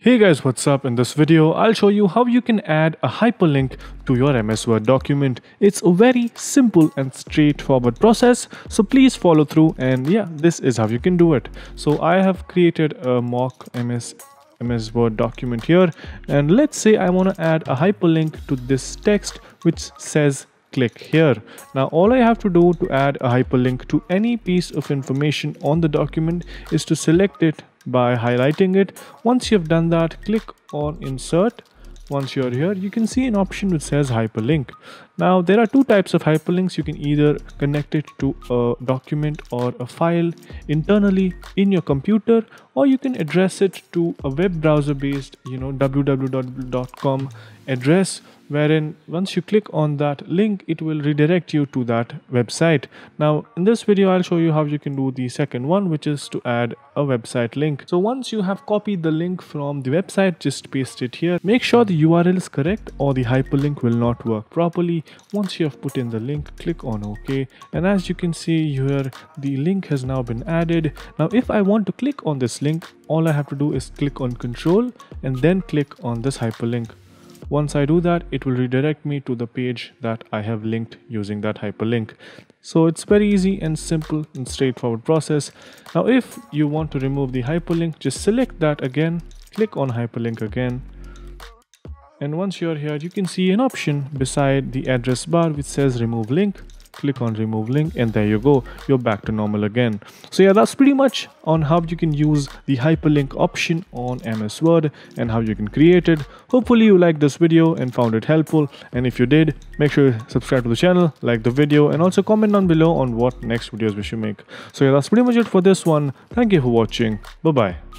Hey guys, what's up? In this video, I'll show you how you can add a hyperlink to your MS Word document. It's a very simple and straightforward process, so please follow through, and yeah, this is how you can do it. So I have created a mock MS Word document here, and let's say I want to add a hyperlink to this text which says click here. Now all I have to do to add a hyperlink to any piece of information on the document is to select it by highlighting it. Once you've done that, click on insert. Once you're here, you can see an option which says hyperlink. Now there are two types of hyperlinks. You can either connect it to a document or a file internally in your computer, or you can address it to a web browser based www.com address, wherein once you click on that link, it will redirect you to that website. Now in this video, I'll show you how you can do the second one, which is to add a website link. So once you have copied the link from the website, just paste it here. Make sure the URL is correct or the hyperlink will not work properly. Once you have put in the link, click on OK, and as you can see here, the link has now been added. Now if I want to click on this link, all I have to do is click on Control and then click on this hyperlink. Once I do that, it will redirect me to the page that I have linked using that hyperlink. So it's very easy and simple and straightforward process. Now if you want to remove the hyperlink, just select that again, click on hyperlink again. And once you're here, you can see an option beside the address bar which says remove link. Click on remove link, and there you go, you're back to normal again. So yeah, that's pretty much on how you can use the hyperlink option on MS Word and how you can create it. Hopefully you liked this video and found it helpful, and if you did, make sure you subscribe to the channel, like the video, and also comment down below on what next videos we should make. So yeah, that's pretty much it for this one. Thank you for watching. Bye bye.